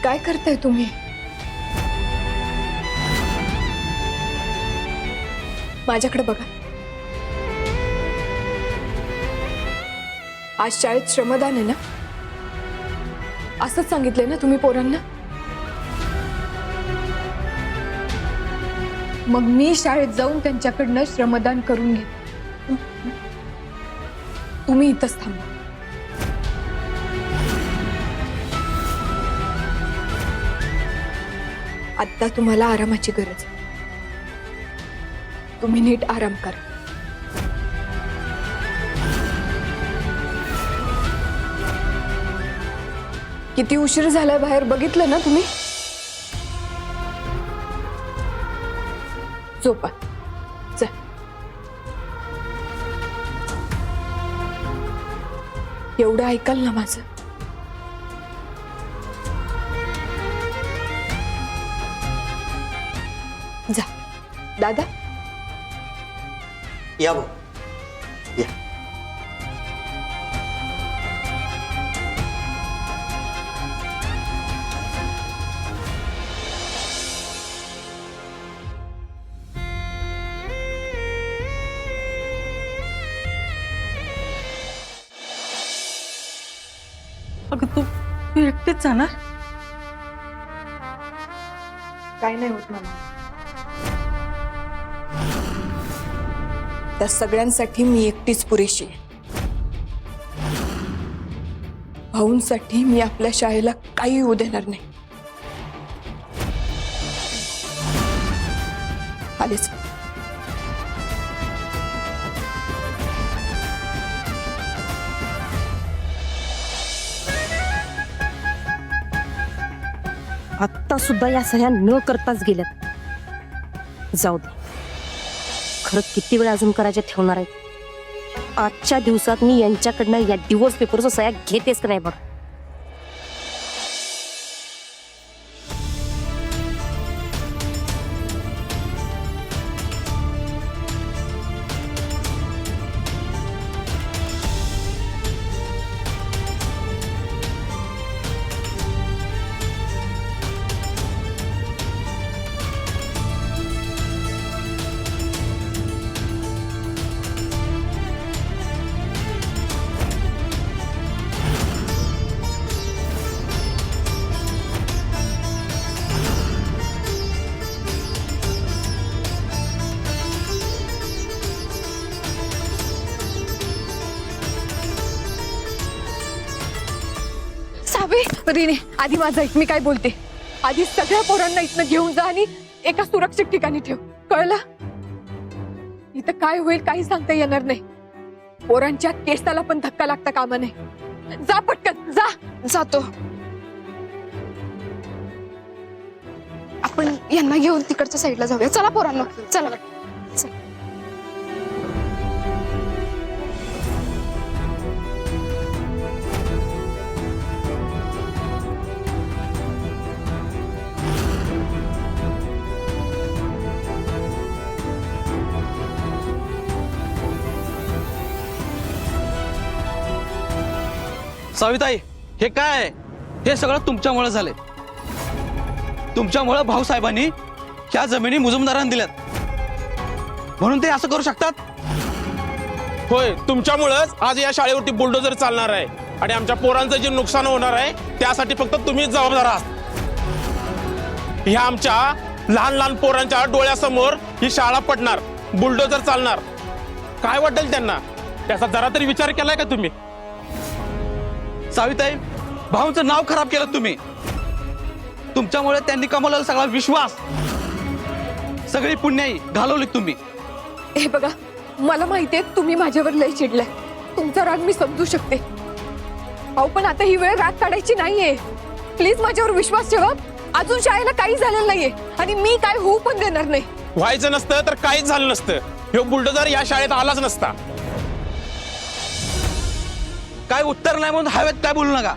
काय करताय तुम्ही? माझ्याकडे बघा. आज शाळेत श्रमदान आहे ना, असंच सांगितलंय ना तुम्ही पोरांना? मग मी शाळेत जाऊन त्यांच्याकडनं श्रमदान करून घे. तुम्ही इथंच थांबा. आता तुम्हाला आरामाची गरज आहे. तुम्ही नीट आराम करा. किती उशीर झालाय बाहेर बघितलं ना तुम्ही? झोपा. जा. एवढं ऐकाल ना माझं? जा. दादा या भाऊ या. अगं तू एकटीच जाणार? काय नाही होत मला. त्या सगळ्यांसाठी मी एकटीच पुरेशी आहे. भाऊंसाठी मी आपल्या शाळेला काही होऊ देणार नाही. आलेच. आत्ता सुद्धा या सह्या न करताच गेल्यात. जाऊ दे, खरं किती वेळ अजून करायच्या ठेवणार आहेत. आजच्या दिवसात मी यांच्याकडनं या डिवोर्स पेपरच्या सह्या घेतेच का नाही बघ. रीने, आधी माझं ऐक. मी काय बोलते. आधी सगळ्या पोरांना इथनं घेऊन जा आणि एका सुरक्षित ठिकाणी ठेव. कळलं? इथं काय होईल काही सांगता येणार नाही. पोरांच्या केसाला पण धक्का लागता कामा नाही. जा पटकन जा. जातो. आपण यांना घेऊन तिकडच्या साईडला जाऊया. चला पोरांनो, चला. चला. साविताई, हे काय? हे सगळं तुमच्यामुळे झालंय. तुमच्यामुळे भाऊसाहेबांनी ह्या जमिनी मुजुमदारांना दिल्यात म्हणून ते असं करू शकतात. होय, तुमच्यामुळेच आज या शाळेवरती बुलडोजर चालणार आहे आणि आमच्या पोरांचं जे नुकसान होणार आहे त्यासाठी फक्त तुम्हीच जबाबदार आहात. ह्या आमच्या लहान लहान पोरांच्या डोळ्यासमोर ही शाळा पडणार, बुलडोजर चालणार. काय वाटेल त्यांना? त्याचा जरा तरी विचार केलाय का तुम्ही? साविताई, भाऊंचं नाव खराब केलं तुम्ही. तुमच्यामुळे त्यांनी कमावलेला सगळा विश्वास, सगळी पुण्याई घालवली तुम्ही. हे बघा, मला माहितीये तुम्ही माझ्यावर लय चिडलाय. तुमचा राग मी समजू शकते. अहो पण आता ही वेळ राग काढायची नाहीये. प्लीज माझ्यावर विश्वास ठेवा. अजून शाळेला काही झालेलं नाहीये आणि मी काय होऊ पण देणार नाही. व्हायचं नसतं तर काहीच झालं नसतं. हे बुलडोजर या शाळेत आलाच नसता. काय उत्तर नाही म्हणून हवेत काय बोलू नका.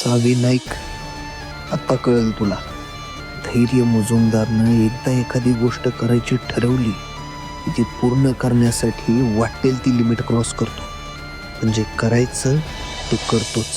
सावी नाईक, आता कळेल तुला. धैर्य मुजुमदारनं एकदा एखादी गोष्ट करायची ठरवली की ती पूर्ण करण्यासाठी वाटेल ती लिमिट क्रॉस करतो. म्हणजे करायचं ते करतोच.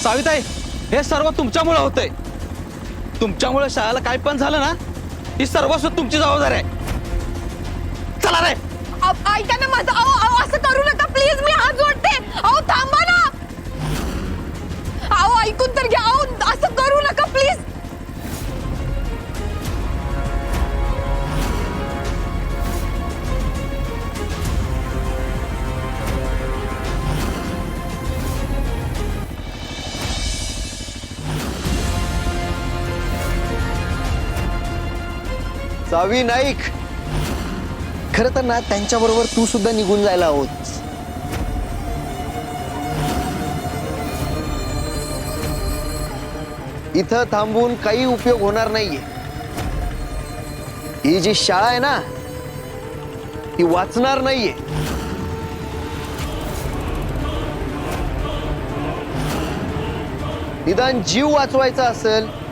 साविताई, हे सर्व तुमच्यामुळे होतंय. तुमच्यामुळे शाळेला काय पण झालं ना, ही सर्वस्व तुमची जबाबदारी आहे. चला रे. ऐका ना माझं. अहो असं करू नका प्लीज, मी हात जोडते. अहो थांबा ना. अहो ऐकून तर घ्या. अहो असं करू नका प्लीज. सावी नाईक, खरं तर ना त्यांच्याबरोबर तू सुद्धा निघून जायला हवं. इथं थांबून काही उपयोग होणार नाहीये. ही जी शाळा आहे ना, ती वाचणार नाहीये. निदान जीव वाचवायचा असेल